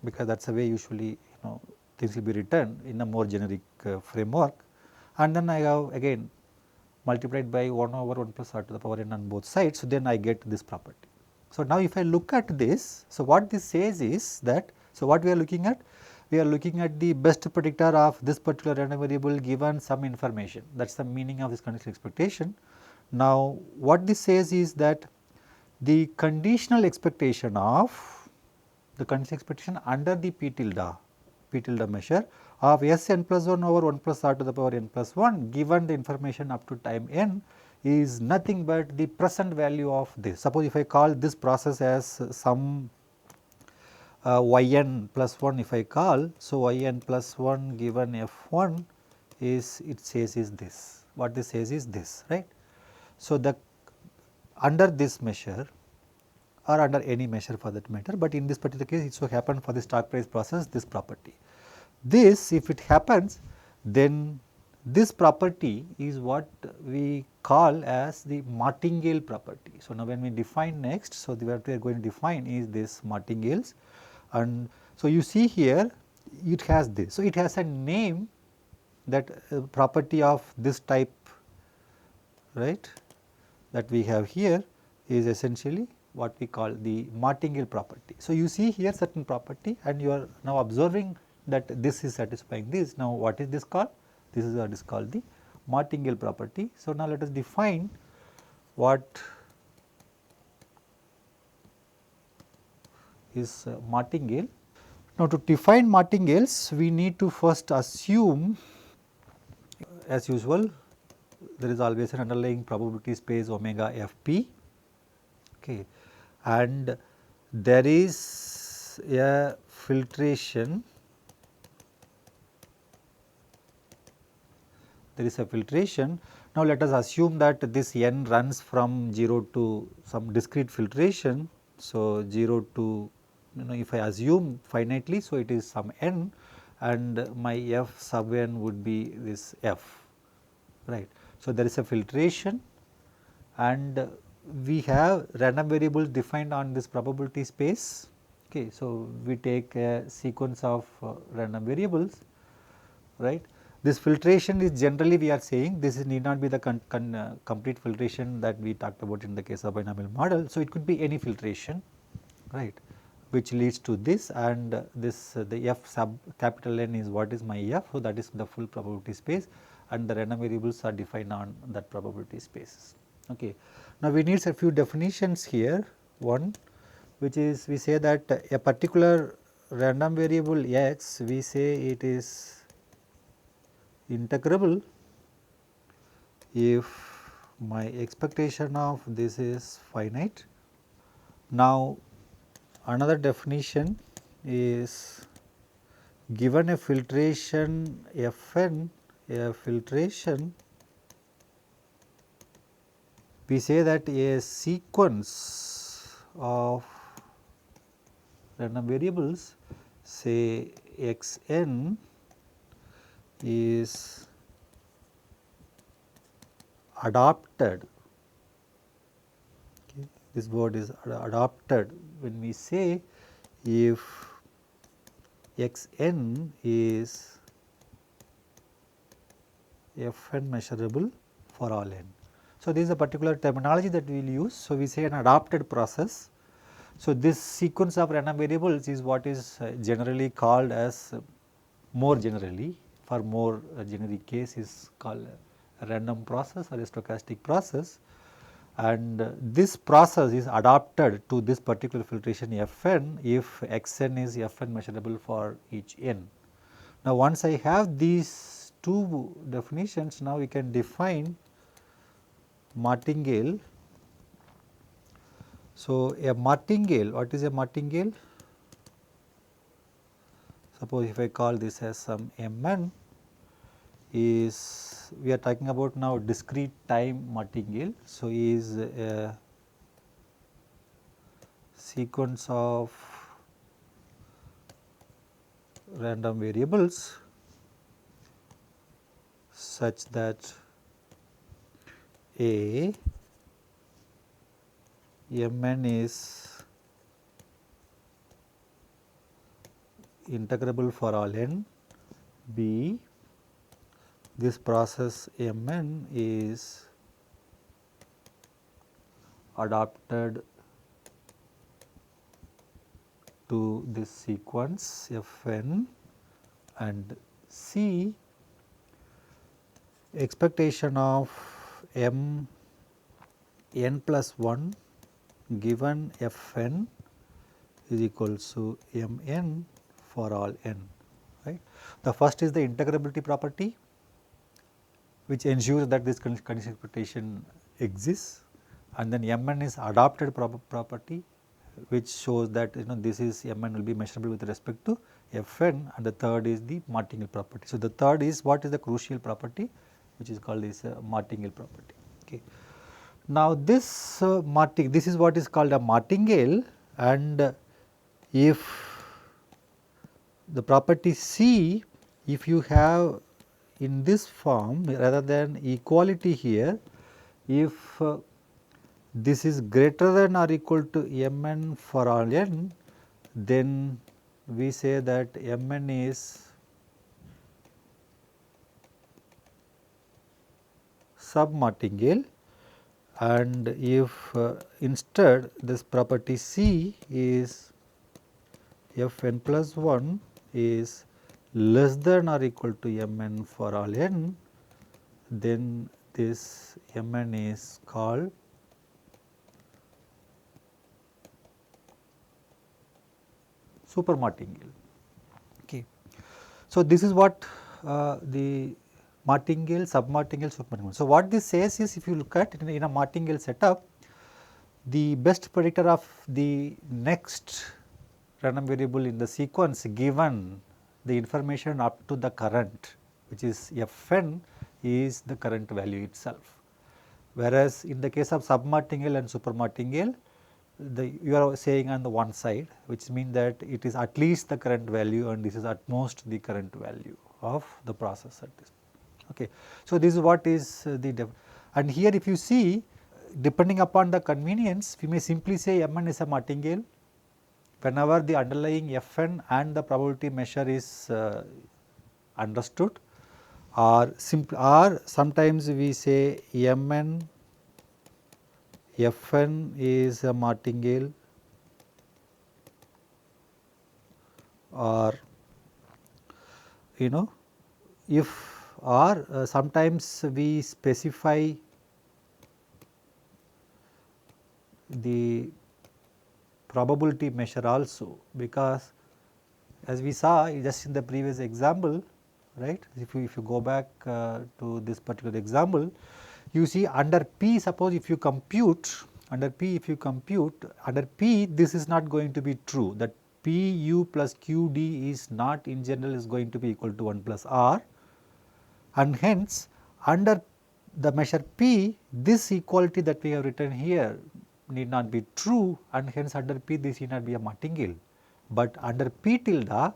because that is the way usually things will be written in a more generic framework, and then I have again multiplied by 1 over 1 plus r to the power n on both sides. So, then I get this property. So, now if I look at this, so what this says is that, so what we are looking at? We are looking at the best predictor of this particular random variable given some information, that is the meaning of this conditional expectation. Now, what this says is that the conditional expectation of the conditional expectation under the p tilde measure of S n plus 1 over 1 plus r to the power n plus 1 given the information up to time n is nothing but the present value of this. Suppose if I call this process as some yn plus 1 if I call, so yn plus 1 given f1 is, it says is this, what this says is this, right. So, the under this measure or under any measure for that matter, but in this particular case it so happened for the stock price process this property. This if it happens, then this property is what we call as the martingale property. So, now when we define next, so what we are going to define is this martingales, and so you see here it has this. So, it has a name, that property of this type, right, that we have here is essentially what we call the martingale property. So, you see here certain property and you are now observing that this is satisfying this. Now, what is this called? This is what is called the martingale property. So, now let us define what is martingale. Now, to define martingales, we need to first assume, as usual, there is always an underlying probability space omega f p, okay, and there is a filtration, Now, let us assume that this n runs from 0 to some discrete filtration. So, 0 to if I assume finitely, so it is some n and my f sub n would be this f, right. So, there is a filtration and we have random variables defined on this probability space. Okay. So, we take a sequence of random variables, right. This filtration is generally we are saying this need not be the complete filtration that we talked about in the case of binomial model. So, it could be any filtration, right, which leads to this, and this the f sub capital N is what is my f. So, that is the full probability space and the random variables are defined on that probability space. Okay. Now, we need a few definitions here. One, which is we say that a particular random variable x, we say it is integrable if my expectation of this is finite. Now, another definition is given a filtration Fn, a filtration, we say that a sequence of random variables, say xn, is adopted, okay. This word is adopted when we say if xn is fn measurable for all n. So, this is a particular terminology that we will use. So, we say an adopted process. So, this sequence of random variables is what is generally called as, more generally for more generic case, is called a random process or a stochastic process, and this process is adapted to this particular filtration Fn if xn is Fn measurable for each n. Now, once I have these two definitions, now we can define martingale. So, a martingale, what is a martingale? Suppose if I call this as some Mn, is we are talking about now discrete time martingale. So, is a sequence of random variables such that A Mn is integrable for all n, B this process Mn is adapted to this sequence Fn, and C expectation of m n plus 1 given Fn is equals to Mn for all n, right. The first is the integrability property, which ensures that this conditional expectation exists, and then Mn is adapted property, which shows that this is Mn will be measurable with respect to Fn, and the third is the martingale property. So, the third is what is the crucial property, which is called this martingale property. Okay. Now, this this is what is called a martingale, and if the property C, if you have in this form rather than equality here, if this is greater than or equal to Mn for all n, then we say that Mn is submartingale, and if instead this property C is Fn plus 1 is less than or equal to Mn for all n, then this Mn is called supermartingale. Okay. So, this is what the martingale, submartingale, supermartingale. So, what this says is, if you look at it in a martingale setup, the best predictor of the next random variable in the sequence given the information up to the current, which is Fn, is the current value itself. Whereas, in the case of submartingale and supermartingale, you are saying on the one side, which means that it is at least the current value and this is at most the current value of the process at this. Okay. So, this is what is and here if you see, depending upon the convenience, we may simply say Mn is a martingale whenever the underlying Fn and the probability measure is understood, or sometimes we say Mn Fn is a martingale, or if or sometimes we specify the probability measure also, because as we saw just in the previous example, right, if you go back to this particular example, you see under P, suppose if you compute under P, under P this is not going to be true, that P u plus q d is not in general is going to be equal to 1 plus r, and hence under the measure P, this equality that we have written here need not be true, and hence under P this need not be a martingale. But under P tilde,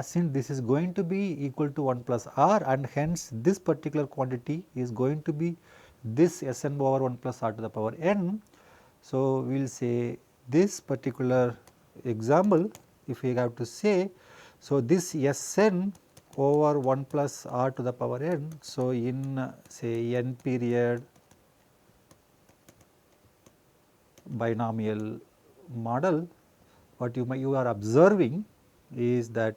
since this is going to be equal to 1 plus r, and hence this particular quantity is going to be this Sn over 1 plus r to the power n. So, we will say this particular example, if we have to say, so this Sn over 1 plus r to the power n. So, in say n period binomial model, what you are observing is that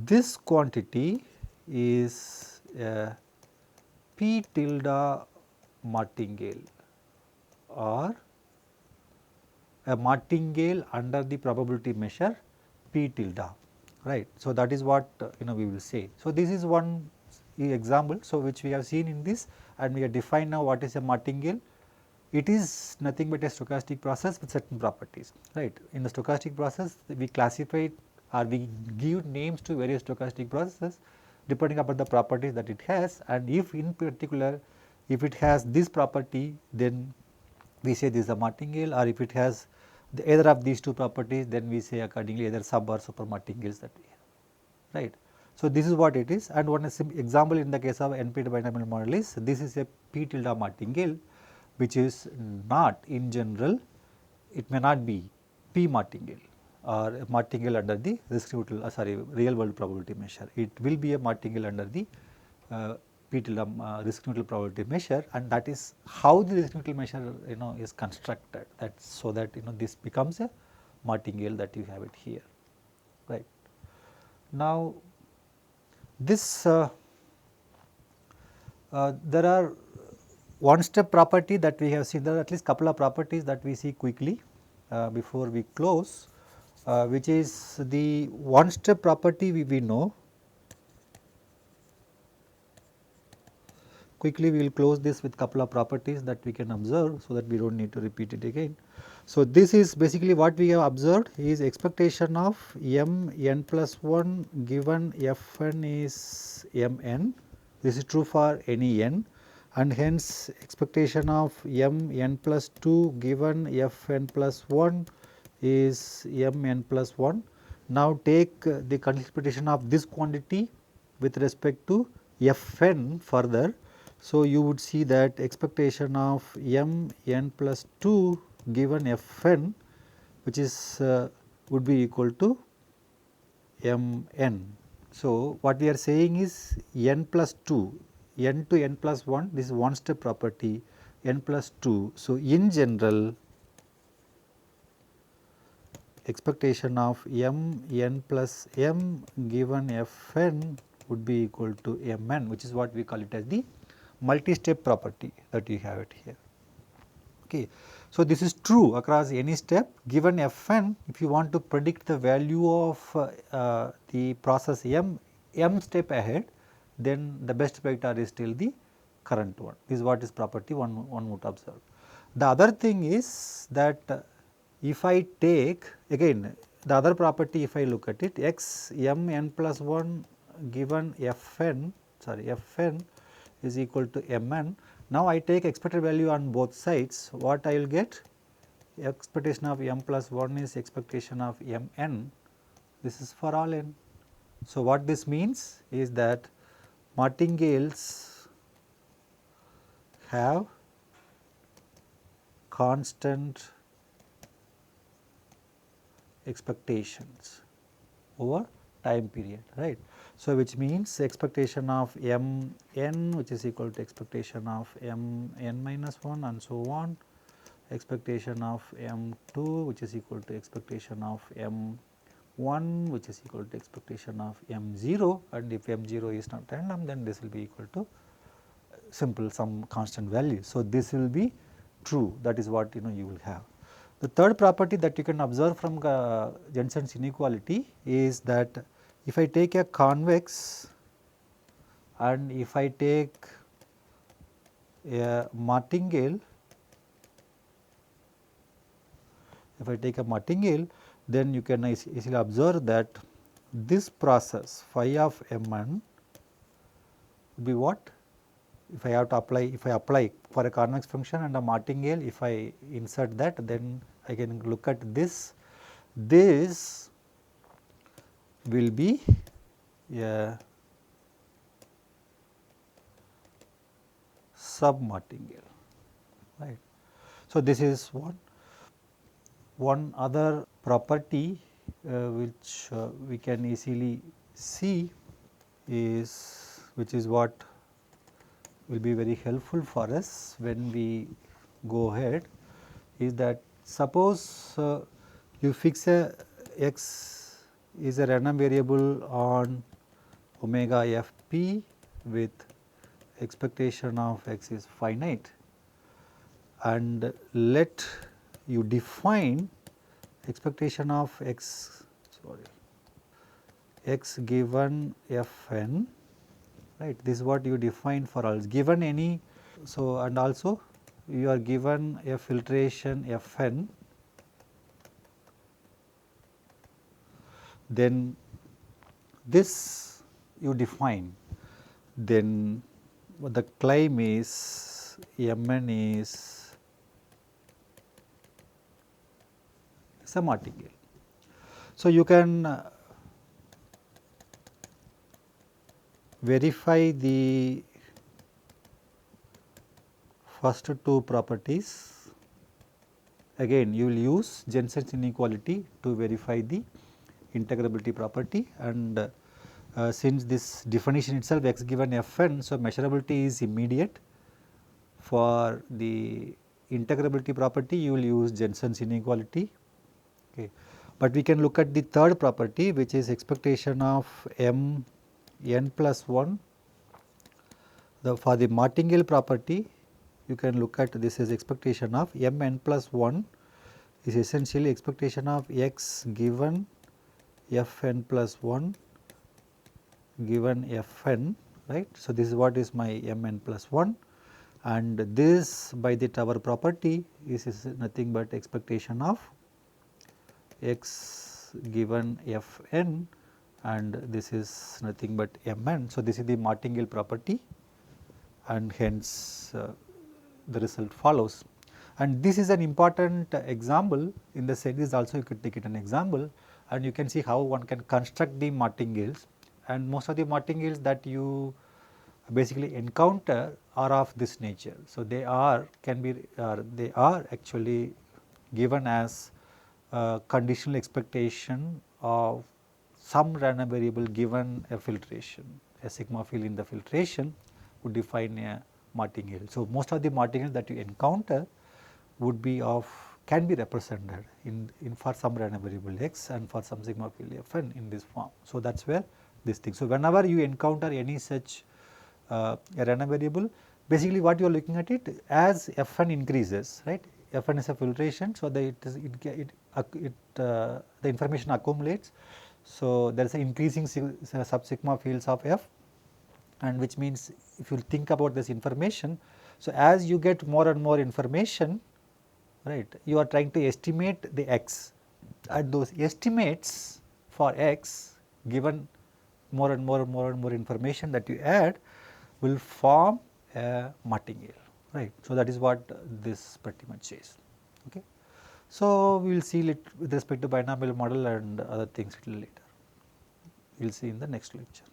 this quantity is a P tilde martingale, or a martingale under the probability measure P tilde, right. So, that is what we will say. So, this is one example, so which we have seen in this, and we have defined now what is a martingale. It is nothing but a stochastic process with certain properties, right. In the stochastic process, we classify or we give names to various stochastic processes depending upon the properties that it has, and if in particular if it has this property, then we say this is a martingale, or if it has either of these two properties, then we say accordingly either sub or super martingales that we have, right. So, this is what it is, and one example in the case of NP binomial model is this is a P tilde martingale, which is not in general, it may not be p martingale or a martingale under the risk neutral real world probability measure. It will be a martingale under the p tilde risk neutral probability measure, and that is how the risk neutral measure is constructed, that so that this becomes a martingale that you have it here, right. Now, this there are one step property that we have seen. There are at least couple of properties that we see quickly before we close, which is the one step property we know. Quickly we will close this with couple of properties that we can observe, so that we do not need to repeat it again. So, this is basically what we have observed is expectation of m n plus 1 given f n is m n. This is true for any n, and hence expectation of m n plus 2 given f n plus 1 is m n plus 1. Now, take the expectation of this quantity with respect to f n further. So, you would see that expectation of m n plus 2 given f n, which is would be equal to m n. So, what we are saying is n plus 2, n to n plus 1, this is one step property, n plus 2. So, in general expectation of m n plus m given f n would be equal to m n, which is what we call it as the multi-step property that you have it here. Okay. So, this is true across any step given f n. If you want to predict the value of the process m step ahead, then the best predictor is still the current one. This is what is property one would observe. The other thing is that if I take again the other property, if I look at it, x m n plus 1 given f n is equal to m n. Now, I take expected value on both sides, what I will get? Expectation of m plus 1 is expectation of m n, this is for all n. So, what this means is that martingales have constant expectations over time period, right. So, which means expectation of m n, which is equal to expectation of m n minus 1 and so on, expectation of m 2, which is equal to expectation of m 1, which is equal to expectation of m 0, and if m 0 is not random, then this will be equal to simple some constant value. So, this will be true, that is what you will have. The third property that you can observe from Jensen's inequality is that if I take a convex and if I take a martingale, then you can easily observe that this process phi of m n would be what? If I have to apply, if I apply for a convex function and a martingale, if I insert that, then I can look at this. This will be a sub-martingale, right. So, this is one other property which we can easily see is, which is what will be very helpful for us when we go ahead, is that suppose you fix a x is a random variable on omega f p with expectation of x is finite, and let you define expectation of x given f n, right. This is what you define for all given any. So, and also you are given a filtration f n, then this you define, then the claim is m n is a martingale. So, you can verify the first two properties, again you will use Jensen's inequality to verify the integrability property, and since this definition itself x given Fn, so measurability is immediate. For the integrability property you will use Jensen's inequality. Okay. But we can look at the third property, which is expectation of m n plus 1. For the martingale property, you can look at this as expectation of m n plus 1 is essentially expectation of x given f n plus 1 given f n, right. So, this is what is my m n plus 1, and this by the tower property is nothing but expectation of x given f n, and this is nothing but m n. So, this is the martingale property, and hence the result follows. And this is an important example in the series also. You could take it an example, and you can see how one can construct the martingales, and most of the martingales that you basically encounter are of this nature. So, they are actually given as conditional expectation of some random variable given a filtration, a sigma field in the filtration would define a martingale. So, most of the martingales that you encounter would be of, can be represented in for some random variable x and for some sigma field Fn in this form. So, that is where this thing. So, whenever you encounter any such a random variable, basically what you are looking at it as Fn increases, right. Fn is a filtration, so the information accumulates. So, there is an increasing sub sigma fields of F, and which means if you think about this information, so as you get more and more information, right, you are trying to estimate the x, and those estimates for x given more and more information that you add will form a martingale, right. So, that is what this pretty much says. Okay. So, we will see with respect to binomial model and other things little later. We will see in the next lecture.